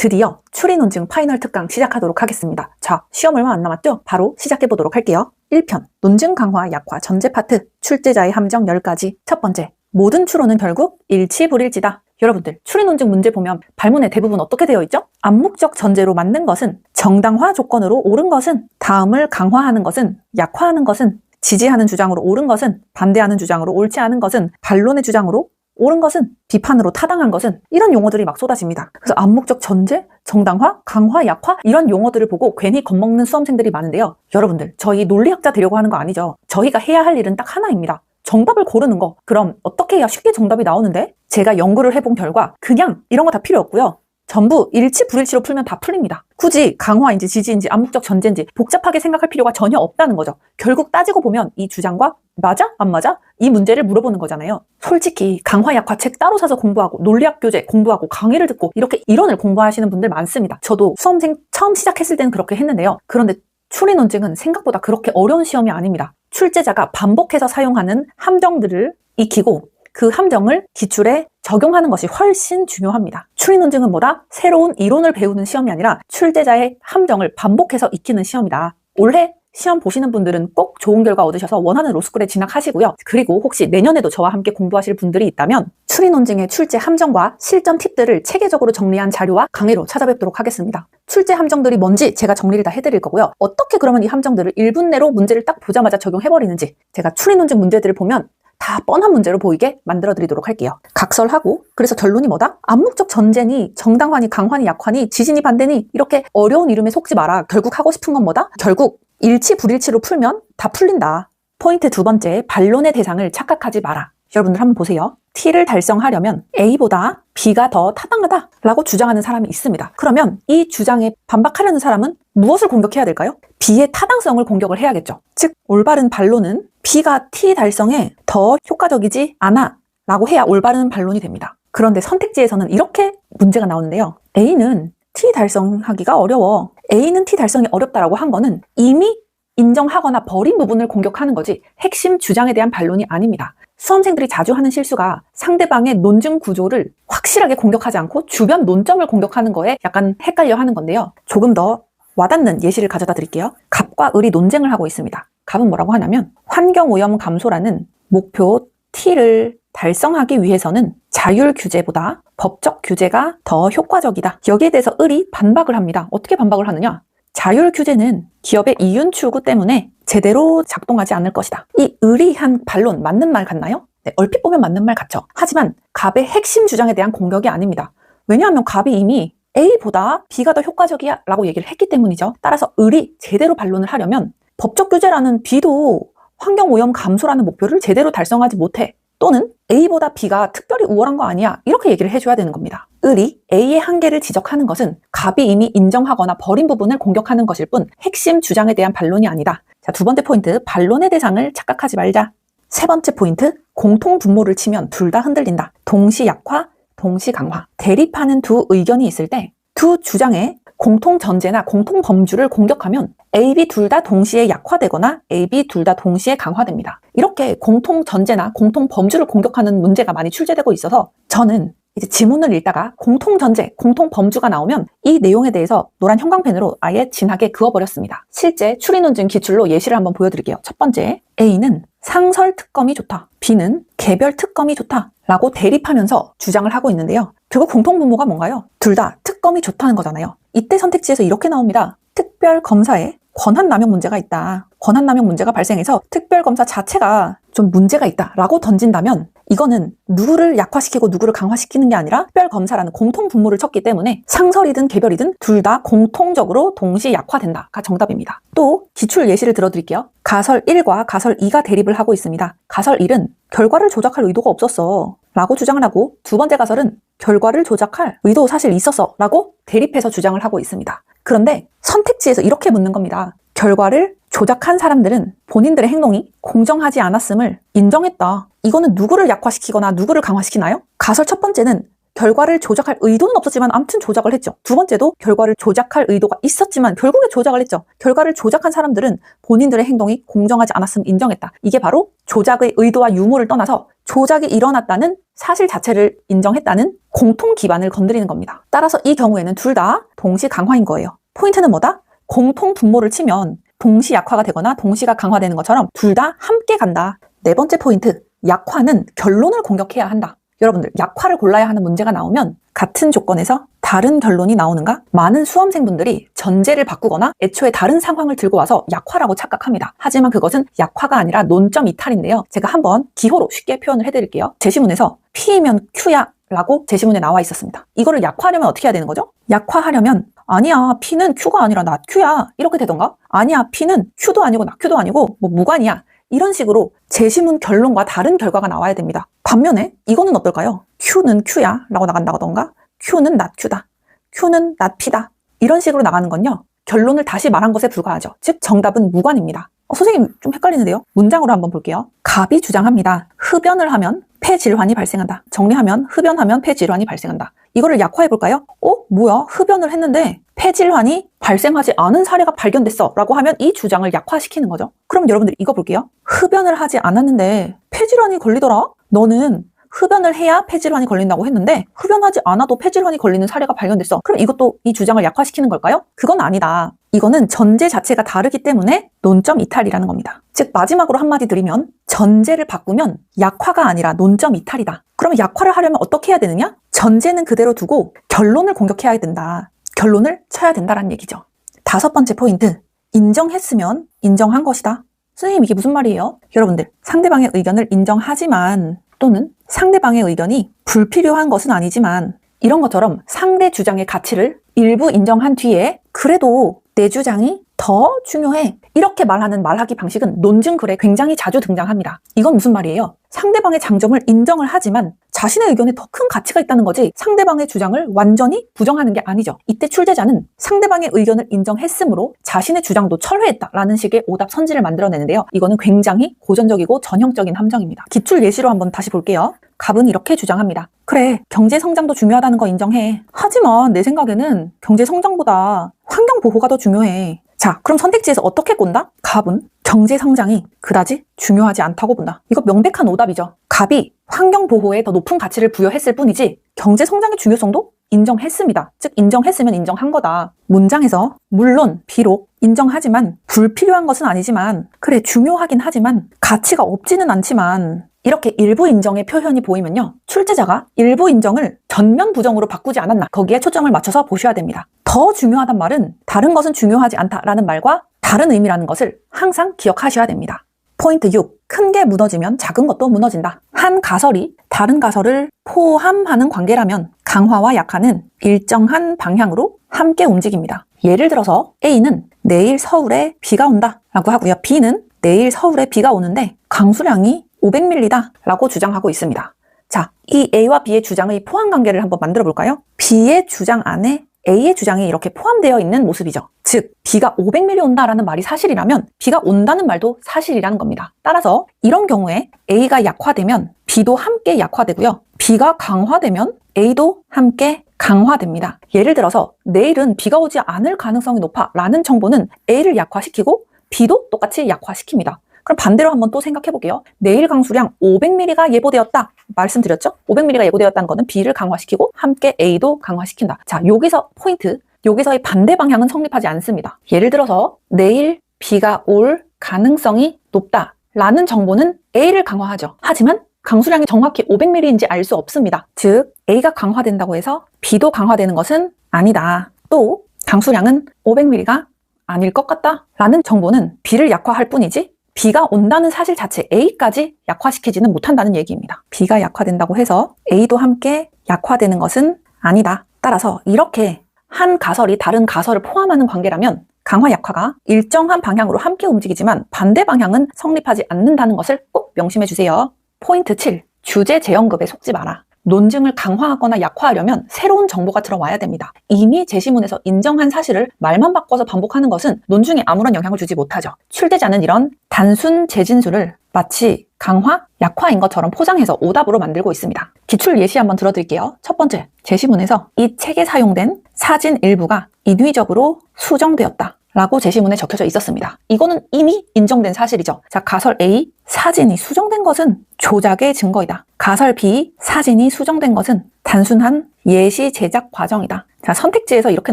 드디어 추리 논증 파이널 특강 시작하도록 하겠습니다. 자, 시험 얼마 안 남았죠? 바로 시작해보도록 할게요. 1편, 논증 강화 약화 전제 파트, 출제자의 함정 10가지. 첫 번째, 모든 추론은 결국 일치불일지다. 여러분들, 추리 논증 문제 보면 발문에 대부분 어떻게 되어 있죠? 암묵적 전제로 맞는 것은, 정당화 조건으로 옳은 것은, 다음을 강화하는 것은, 약화하는 것은, 지지하는 주장으로 옳은 것은, 반대하는 주장으로 옳지 않은 것은, 반론의 주장으로 옳은 것은, 비판으로 타당한 것은, 이런 용어들이 막 쏟아집니다. 그래서 암묵적 전제, 정당화, 강화, 약화 이런 용어들을 보고 괜히 겁먹는 수험생들이 많은데요. 여러분들, 저희 논리학자 되려고 하는 거 아니죠? 저희가 해야 할 일은 딱 하나입니다. 정답을 고르는 거. 그럼 어떻게 해야 쉽게 정답이 나오는데? 제가 연구를 해본 결과 그냥 이런 거 다 필요 없고요. 전부 일치불일치로 풀면 다 풀립니다. 굳이 강화인지 지지인지 암묵적 전제인지 복잡하게 생각할 필요가 전혀 없다는 거죠. 결국 따지고 보면 이 주장과 맞아? 안 맞아? 이 문제를 물어보는 거잖아요. 솔직히 강화 약화 책 따로 사서 공부하고 논리학 교재 공부하고 강의를 듣고 이렇게 이론을 공부하시는 분들 많습니다. 저도 수험생 처음 시작했을 때는 그렇게 했는데요. 그런데 추리 논증은 생각보다 그렇게 어려운 시험이 아닙니다. 출제자가 반복해서 사용하는 함정들을 익히고 그 함정을 기출에 적용하는 것이 훨씬 중요합니다. 추리 논증은 뭐다? 새로운 이론을 배우는 시험이 아니라 출제자의 함정을 반복해서 익히는 시험이다. 올해 시험 보시는 분들은 꼭 좋은 결과 얻으셔서 원하는 로스쿨에 진학하시고요. 그리고 혹시 내년에도 저와 함께 공부하실 분들이 있다면 추리 논증의 출제 함정과 실전 팁들을 체계적으로 정리한 자료와 강의로 찾아뵙도록 하겠습니다. 출제 함정들이 뭔지 제가 정리를 다 해드릴 거고요. 어떻게 그러면 이 함정들을 1분 내로 문제를 딱 보자마자 적용해버리는지 제가 추리 논증 문제들을 보면 다 뻔한 문제로 보이게 만들어 드리도록 할게요. 각설하고 그래서 결론이 뭐다? 암묵적 전제니 정당화니 강화니 약화니 지지니 반대니 이렇게 어려운 이름에 속지 마라. 결국 하고 싶은 건 뭐다? 결국 일치불일치로 풀면 다 풀린다. 포인트 두 번째, 반론의 대상을 착각하지 마라. 여러분들 한번 보세요. T를 달성하려면 A보다 B가 더 타당하다 라고 주장하는 사람이 있습니다. 그러면 이 주장에 반박하려는 사람은 무엇을 공격해야 될까요? B의 타당성을 공격을 해야겠죠. 즉 올바른 반론은 B가 T 달성에 더 효과적이지 않아 라고 해야 올바른 반론이 됩니다. 그런데 선택지에서는 이렇게 문제가 나오는데요. A는 T 달성하기가 어려워. A는 T 달성이 어렵다라고 한 거는 이미 인정하거나 버린 부분을 공격하는 거지 핵심 주장에 대한 반론이 아닙니다. 수험생들이 자주 하는 실수가 상대방의 논증 구조를 확실하게 공격하지 않고 주변 논점을 공격하는 거에 약간 헷갈려 하는 건데요. 조금 더 와닿는 예시를 가져다 드릴게요. 갑과 을이 논쟁을 하고 있습니다. 갑은 뭐라고 하냐면 환경오염 감소라는 목표 T를 달성하기 위해서는 자율 규제보다 법적 규제가 더 효과적이다. 여기에 대해서 을이 반박을 합니다. 어떻게 반박을 하느냐? 자율 규제는 기업의 이윤 추구 때문에 제대로 작동하지 않을 것이다. 이 을이 한 반론 맞는 말 같나요? 네, 얼핏 보면 맞는 말 같죠. 하지만 갑의 핵심 주장에 대한 공격이 아닙니다. 왜냐하면 갑이 이미 A보다 B가 더 효과적이야 라고 얘기를 했기 때문이죠. 따라서 을이 제대로 반론을 하려면 법적 규제라는 B도 환경오염 감소라는 목표를 제대로 달성하지 못해. 또는 A보다 B가 특별히 우월한 거 아니야 이렇게 얘기를 해줘야 되는 겁니다. 을이 A의 한계를 지적하는 것은 갑이 이미 인정하거나 버린 부분을 공격하는 것일 뿐 핵심 주장에 대한 반론이 아니다. 자, 두 번째 포인트, 반론의 대상을 착각하지 말자. 세 번째 포인트, 공통 분모를 치면 둘 다 흔들린다. 동시 약화, 동시 강화. 대립하는 두 의견이 있을 때 두 주장의 공통 전제나 공통 범주를 공격하면 A, B 둘 다 동시에 약화되거나 A, B 둘 다 동시에 강화됩니다. 이렇게 공통 전제나 공통 범주를 공격하는 문제가 많이 출제되고 있어서 저는 이제 지문을 읽다가 공통 전제, 공통 범주가 나오면 이 내용에 대해서 노란 형광펜으로 아예 진하게 그어버렸습니다. 실제 추리 논증 기출로 예시를 한번 보여드릴게요. 첫 번째, A는 상설 특검이 좋다. B는 개별 특검이 좋다. 라고 대립하면서 주장을 하고 있는데요. 결국 공통 분모가 뭔가요? 둘 다 특검이 좋다는 거잖아요. 이때 선택지에서 이렇게 나옵니다. 특별검사에 권한남용 문제가 있다. 권한남용 문제가 발생해서 특별검사 자체가 좀 문제가 있다 라고 던진다면 이거는 누구를 약화시키고 누구를 강화시키는 게 아니라 특별검사라는 공통 분모를 쳤기 때문에 상설이든 개별이든 둘 다 공통적으로 동시 약화된다가 정답입니다. 또 기출 예시를 들어드릴게요. 가설 1과 가설 2가 대립을 하고 있습니다. 가설 1은 결과를 조작할 의도가 없었어 라고 주장을 하고 두 번째 가설은 결과를 조작할 의도 사실 있었어 라고 대립해서 주장을 하고 있습니다. 그런데 선택지에서 이렇게 묻는 겁니다. 결과를 조작한 사람들은 본인들의 행동이 공정하지 않았음을 인정했다. 이거는 누구를 약화시키거나 누구를 강화시키나요? 가설 첫 번째는 결과를 조작할 의도는 없었지만 아무튼 조작을 했죠. 두 번째도 결과를 조작할 의도가 있었지만 결국에 조작을 했죠. 결과를 조작한 사람들은 본인들의 행동이 공정하지 않았음을 인정했다. 이게 바로 조작의 의도와 유무를 떠나서 조작이 일어났다는 사실 자체를 인정했다는 공통 기반을 건드리는 겁니다. 따라서 이 경우에는 둘 다 동시 강화인 거예요. 포인트는 뭐다? 공통 분모를 치면 동시 약화가 되거나 동시가 강화되는 것처럼 둘 다 함께 간다. 네 번째 포인트, 약화는 결론을 공격해야 한다. 여러분들, 약화를 골라야 하는 문제가 나오면 같은 조건에서 다른 결론이 나오는가? 많은 수험생분들이 전제를 바꾸거나 애초에 다른 상황을 들고 와서 약화라고 착각합니다. 하지만 그것은 약화가 아니라 논점 이탈인데요. 제가 한번 기호로 쉽게 표현을 해드릴게요. 제시문에서 P이면 Q야 라고 제시문에 나와 있었습니다. 이거를 약화하려면 어떻게 해야 되는 거죠? 약화하려면 아니야, P는 Q가 아니라 나 Q야 이렇게 되던가, 아니야, P는 Q도 아니고 나 Q도 아니고 뭐 무관이야, 이런 식으로 제시문 결론과 다른 결과가 나와야 됩니다. 반면에 이거는 어떨까요? Q는 Q야 라고 나간다던가, Q는 not Q다, Q는 not P다, 이런 식으로 나가는 건요, 결론을 다시 말한 것에 불과하죠. 즉 정답은 무관입니다. 선생님 좀 헷갈리는데요? 문장으로 한번 볼게요. 갑이 주장합니다. 흡연을 하면 폐질환이 발생한다. 정리하면 흡연하면 폐질환이 발생한다. 이거를 약화해볼까요? 뭐야? 흡연을 했는데 폐질환이 발생하지 않은 사례가 발견됐어 라고 하면 이 주장을 약화시키는 거죠. 그럼 여러분들 이거 볼게요. 흡연을 하지 않았는데 폐질환이 걸리더라? 너는 흡연을 해야 폐질환이 걸린다고 했는데 흡연하지 않아도 폐질환이 걸리는 사례가 발견됐어. 그럼 이것도 이 주장을 약화시키는 걸까요? 그건 아니다. 이거는 전제 자체가 다르기 때문에 논점 이탈이라는 겁니다. 즉 마지막으로 한마디 드리면 전제를 바꾸면 약화가 아니라 논점 이탈이다. 그러면 약화를 하려면 어떻게 해야 되느냐? 전제는 그대로 두고 결론을 공격해야 된다. 결론을 쳐야 된다라는 얘기죠. 다섯 번째 포인트, 인정했으면 인정한 것이다. 선생님 이게 무슨 말이에요? 여러분들, 상대방의 의견을 인정하지만 또는 상대방의 의견이 불필요한 것은 아니지만 이런 것처럼 상대 주장의 가치를 일부 인정한 뒤에 그래도 내 주장이 더 중요해, 이렇게 말하는 말하기 방식은 논증글에 굉장히 자주 등장합니다. 이건 무슨 말이에요? 상대방의 장점을 인정을 하지만 자신의 의견에 더 큰 가치가 있다는 거지 상대방의 주장을 완전히 부정하는 게 아니죠. 이때 출제자는 상대방의 의견을 인정했으므로 자신의 주장도 철회했다라는 식의 오답 선지를 만들어내는데요. 이거는 굉장히 고전적이고 전형적인 함정입니다. 기출 예시로 한번 다시 볼게요. 갑은 이렇게 주장합니다. 그래, 경제 성장도 중요하다는 거 인정해. 하지만 내 생각에는 경제 성장보다 환경 보호가 더 중요해. 자, 그럼 선택지에서 어떻게 꼰다? 갑은 경제 성장이 그다지 중요하지 않다고 본다. 이거 명백한 오답이죠. 갑이 환경 보호에 더 높은 가치를 부여했을 뿐이지 경제 성장의 중요성도 인정했습니다. 즉 인정했으면 인정한 거다. 문장에서 물론 비록 인정하지만 불필요한 것은 아니지만 그래 중요하긴 하지만 가치가 없지는 않지만 이렇게 일부 인정의 표현이 보이면요, 출제자가 일부 인정을 전면 부정으로 바꾸지 않았나, 거기에 초점을 맞춰서 보셔야 됩니다. 더 중요하단 말은 다른 것은 중요하지 않다라는 말과 다른 의미라는 것을 항상 기억하셔야 됩니다. 포인트 6. 큰 게 무너지면 작은 것도 무너진다. 한 가설이 다른 가설을 포함하는 관계라면 강화와 약화는 일정한 방향으로 함께 움직입니다. 예를 들어서 A는 내일 서울에 비가 온다 라고 하고요, B는 내일 서울에 비가 오는데 강수량이 500ml다 라고 주장하고 있습니다. 자, 이 A와 B의 주장의 포함 관계를 한번 만들어 볼까요? B의 주장 안에 A의 주장이 이렇게 포함되어 있는 모습이죠. 즉, 비가 500mm 온다라는 말이 사실이라면 비가 온다는 말도 사실이라는 겁니다. 따라서 이런 경우에 A가 약화되면 B도 함께 약화되고요. B가 강화되면 A도 함께 강화됩니다. 예를 들어서 내일은 비가 오지 않을 가능성이 높아 라는 정보는 A를 약화시키고 B도 똑같이 약화시킵니다. 그럼 반대로 한번 또 생각해 볼게요. 내일 강수량 500mm가 예보되었다 말씀드렸죠? 500mm가 예보되었다는 거는 B를 강화시키고 함께 A도 강화시킨다. 자, 여기서 포인트, 여기서의 반대 방향은 성립하지 않습니다. 예를 들어서 내일 비가 올 가능성이 높다 라는 정보는 A를 강화하죠. 하지만 강수량이 정확히 500mm인지 알 수 없습니다. 즉 A가 강화된다고 해서 B도 강화되는 것은 아니다. 또 강수량은 500mm가 아닐 것 같다 라는 정보는 B를 약화할 뿐이지 B가 온다는 사실 자체 A까지 약화시키지는 못한다는 얘기입니다. B가 약화된다고 해서 A도 함께 약화되는 것은 아니다. 따라서 이렇게 한 가설이 다른 가설을 포함하는 관계라면 강화 약화가 일정한 방향으로 함께 움직이지만 반대 방향은 성립하지 않는다는 것을 꼭 명심해 주세요. 포인트 7. 주제 재연급에 속지 마라. 논증을 강화하거나 약화하려면 새로운 정보가 들어와야 됩니다. 이미 제시문에서 인정한 사실을 말만 바꿔서 반복하는 것은 논증에 아무런 영향을 주지 못하죠. 출제자는 이런 단순 재진술을 마치 강화, 약화인 것처럼 포장해서 오답으로 만들고 있습니다. 기출 예시 한번 들어드릴게요. 첫 번째, 제시문에서 이 책에 사용된 사진 일부가 인위적으로 수정되었다 라고 제시문에 적혀져 있었습니다. 이거는 이미 인정된 사실이죠. 자, 가설 A, 사진이 수정된 것은 조작의 증거이다. 가설 B, 사진이 수정된 것은 단순한 예시 제작 과정이다. 자, 선택지에서 이렇게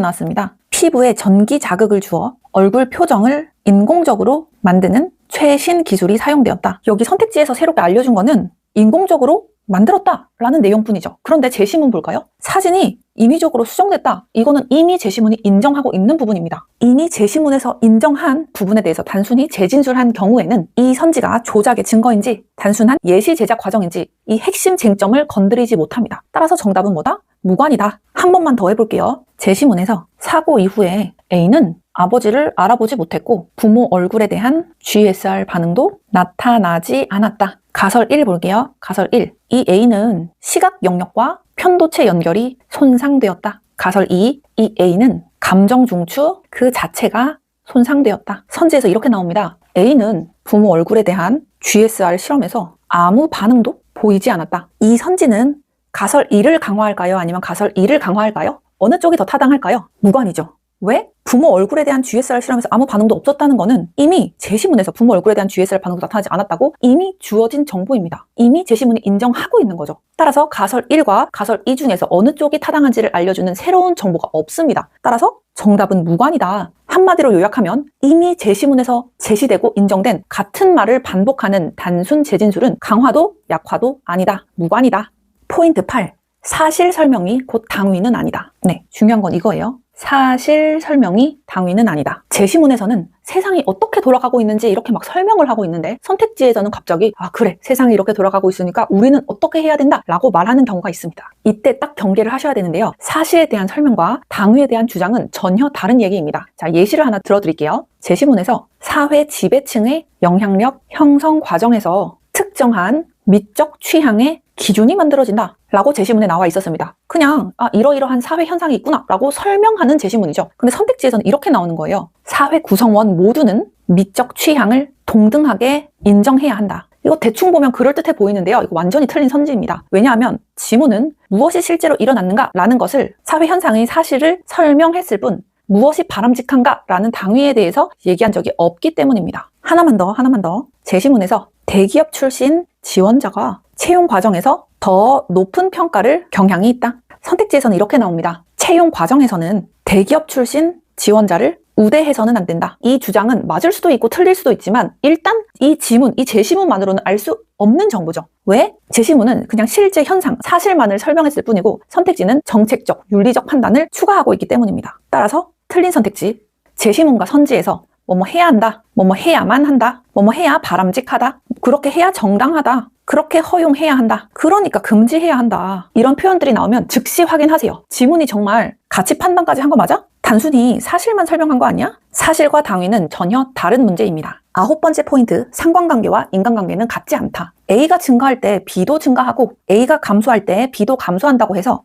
나왔습니다. 피부에 전기 자극을 주어 얼굴 표정을 인공적으로 만드는 최신 기술이 사용되었다. 여기 선택지에서 새롭게 알려준 거는 인공적으로 만들었다라는 내용뿐이죠. 그런데 제시문 볼까요? 사진이 인위적으로 수정됐다. 이거는 이미 제시문이 인정하고 있는 부분입니다. 이미 제시문에서 인정한 부분에 대해서 단순히 재진술한 경우에는 이 선지가 조작의 증거인지 단순한 예시 제작 과정인지 이 핵심 쟁점을 건드리지 못합니다. 따라서 정답은 뭐다? 무관이다. 한 번만 더 해볼게요. 제시문에서 사고 이후에 A는 아버지를 알아보지 못했고 부모 얼굴에 대한 GSR 반응도 나타나지 않았다. 가설 1 볼게요. 가설 1. 이 A는 시각 영역과 편도체 연결이 손상되었다. 가설 2. 이 A는 감정 중추 그 자체가 손상되었다. 선지에서 이렇게 나옵니다. A는 부모 얼굴에 대한 GSR 실험에서 아무 반응도 보이지 않았다. 이 선지는 가설 1을 강화할까요? 아니면 가설 2를 강화할까요? 어느 쪽이 더 타당할까요? 무관이죠. 왜? 부모 얼굴에 대한 GSR 실험에서 아무 반응도 없었다는 거는 이미 제시문에서 부모 얼굴에 대한 GSR 반응도 나타나지 않았다고 이미 주어진 정보입니다. 이미 제시문이 인정하고 있는 거죠. 따라서 가설 1과 가설 2 중에서 어느 쪽이 타당한지를 알려주는 새로운 정보가 없습니다. 따라서 정답은 무관이다. 한마디로 요약하면 이미 제시문에서 제시되고 인정된 같은 말을 반복하는 단순 재진술은 강화도, 약화도 아니다. 무관이다. 포인트 8. 사실 설명이 곧 당위는 아니다. 네, 중요한 건 이거예요. 사실 설명이 당위는 아니다. 제시문에서는 세상이 어떻게 돌아가고 있는지 이렇게 막 설명을 하고 있는데 선택지에서는 갑자기 그래, 세상이 이렇게 돌아가고 있으니까 우리는 어떻게 해야 된다 라고 말하는 경우가 있습니다. 이때 딱 경계를 하셔야 되는데요. 사실에 대한 설명과 당위에 대한 주장은 전혀 다른 얘기입니다. 자, 예시를 하나 들어드릴게요. 제시문에서 사회 지배층의 영향력 형성 과정에서 특정한 미적 취향의 기준이 만들어진다 라고 제시문에 나와 있었습니다. 그냥 이러이러한 사회 현상이 있구나 라고 설명하는 제시문이죠. 근데 선택지에서는 이렇게 나오는 거예요. 사회 구성원 모두는 미적 취향을 동등하게 인정해야 한다. 이거 대충 보면 그럴듯해 보이는데요. 이거 완전히 틀린 선지입니다. 왜냐하면 지문은 무엇이 실제로 일어났는가 라는 것을 사회 현상의 사실을 설명했을 뿐 무엇이 바람직한가 라는 당위에 대해서 얘기한 적이 없기 때문입니다. 하나만 더. 제시문에서 대기업 출신 지원자가 채용 과정에서 더 높은 평가를 경향이 있다. 선택지에서는 이렇게 나옵니다. 채용 과정에서는 대기업 출신 지원자를 우대해서는 안 된다. 이 주장은 맞을 수도 있고 틀릴 수도 있지만 일단 이 제시문만으로는 알 수 없는 정보죠. 왜? 제시문은 그냥 실제 현상, 사실만을 설명했을 뿐이고 선택지는 정책적, 윤리적 판단을 추가하고 있기 때문입니다. 따라서 틀린 선택지, 제시문과 선지에서 뭐뭐 해야 한다, 뭐뭐 해야만 한다, 뭐뭐 해야 바람직하다, 그렇게 해야 정당하다, 그렇게 허용해야 한다, 그러니까 금지해야 한다, 이런 표현들이 나오면 즉시 확인하세요. 지문이 정말 가치 판단까지 한 거 맞아? 단순히 사실만 설명한 거 아니야? 사실과 당위는 전혀 다른 문제입니다. 9번째 포인트, 상관관계와 인간관계는 같지 않다. A가 증가할 때 B도 증가하고 A가 감소할 때 B도 감소한다고 해서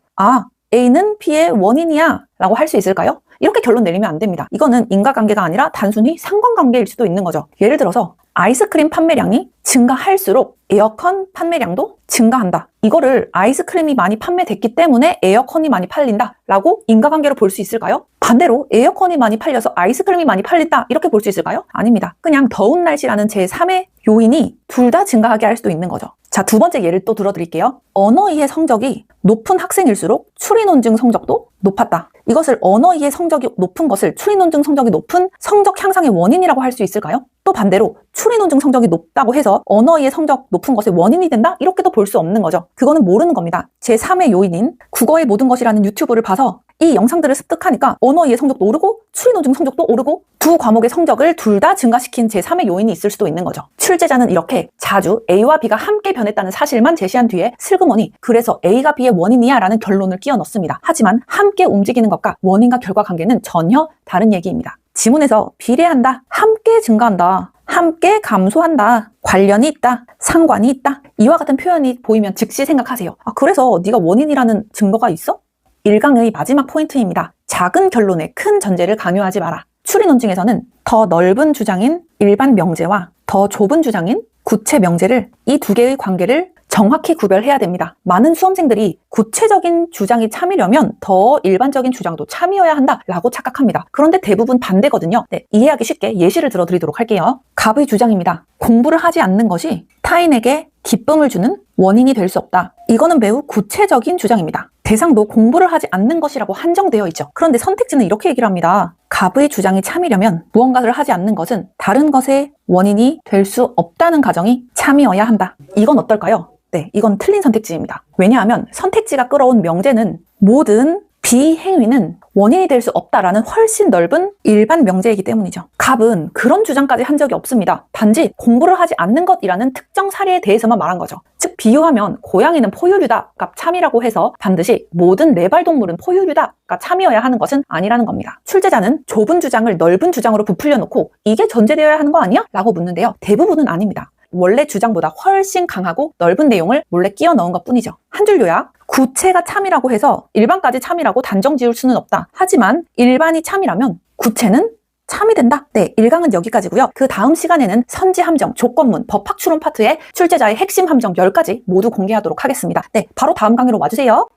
A는 B의 원인이야 라고 할 수 있을까요? 이렇게 결론 내리면 안 됩니다. 이거는 인과관계가 아니라 단순히 상관관계일 수도 있는 거죠. 예를 들어서 아이스크림 판매량이 증가할수록 에어컨 판매량도 증가한다. 이거를 아이스크림이 많이 판매됐기 때문에 에어컨이 많이 팔린다 라고 인과관계로 볼 수 있을까요? 반대로 에어컨이 많이 팔려서 아이스크림이 많이 팔린다 이렇게 볼 수 있을까요? 아닙니다. 그냥 더운 날씨라는 제3의 요인이 둘 다 증가하게 할 수도 있는 거죠. 자, 두 번째 예를 또 들어드릴게요. 언어 이해 성적이 높은 학생일수록 추리 논증 성적도 높았다. 이것을 언어 이해 성적이 높은 것을 추리 논증 성적이 높은 성적 향상의 원인이라고 할 수 있을까요? 또 반대로 추리 논증 성적이 높다고 해서 언어 이해 성적 높은 것의 원인이 된다? 이렇게도 볼 수 없는 거죠. 그거는 모르는 겁니다. 제3의 요인인 국어의 모든 것이라는 유튜브를 봐서 이 영상들을 습득하니까 언어 이해 성적도 오르고 추리 논증 성적도 오르고 두 과목의 성적을 둘 다 증가시킨 제3의 요인이 있을 수도 있는 거죠. 출제자는 이렇게 자주 A와 B가 함께 변했다는 사실만 제시한 뒤에 슬그머니 그래서 A가 B의 원인이야 라는 결론을 끼워 넣습니다. 하지만 함께 움직이는 것과 원인과 결과 관계는 전혀 다른 얘기입니다. 지문에서 비례한다, 함께 증가한다, 함께 감소한다, 관련이 있다, 상관이 있다, 이와 같은 표현이 보이면 즉시 생각하세요. 그래서 네가 원인이라는 증거가 있어? 1강의 마지막 포인트입니다. 작은 결론에 큰 전제를 강요하지 마라. 추리 논증에서는 더 넓은 주장인 일반 명제와 더 좁은 주장인 구체 명제를 이 두 개의 관계를 정확히 구별해야 됩니다. 많은 수험생들이 구체적인 주장이 참이려면 더 일반적인 주장도 참이어야 한다라고 착각합니다. 그런데 대부분 반대거든요. 네, 이해하기 쉽게 예시를 들어드리도록 할게요. 갑의 주장입니다. 공부를 하지 않는 것이 타인에게 기쁨을 주는 원인이 될 수 없다. 이거는 매우 구체적인 주장입니다. 대상도 공부를 하지 않는 것이라고 한정되어 있죠. 그런데 선택지는 이렇게 얘기를 합니다. 갑의 주장이 참이려면 무언가를 하지 않는 것은 다른 것의 원인이 될 수 없다는 가정이 참이어야 한다. 이건 어떨까요? 네, 이건 틀린 선택지입니다. 왜냐하면 선택지가 끌어온 명제는 모든 비행위는 원인이 될 수 없다라는 훨씬 넓은 일반 명제이기 때문이죠. 갑은 그런 주장까지 한 적이 없습니다. 단지 공부를 하지 않는 것이라는 특정 사례에 대해서만 말한 거죠. 즉 비유하면 고양이는 포유류다가 참이라고 해서 반드시 모든 네발동물은 포유류다가 참이어야 하는 것은 아니라는 겁니다. 출제자는 좁은 주장을 넓은 주장으로 부풀려 놓고 이게 전제되어야 하는 거 아니야? 라고 묻는데요. 대부분은 아닙니다. 원래 주장보다 훨씬 강하고 넓은 내용을 몰래 끼워 넣은 것 뿐이죠. 한 줄 요약. 구체가 참이라고 해서 일반까지 참이라고 단정 지을 수는 없다. 하지만 일반이 참이라면 구체는 참이 된다. 네, 1강은 여기까지고요. 그 다음 시간에는 선지 함정, 조건문, 법학 추론 파트에 출제자의 핵심 함정 10가지 모두 공개하도록 하겠습니다. 네, 바로 다음 강의로 와주세요.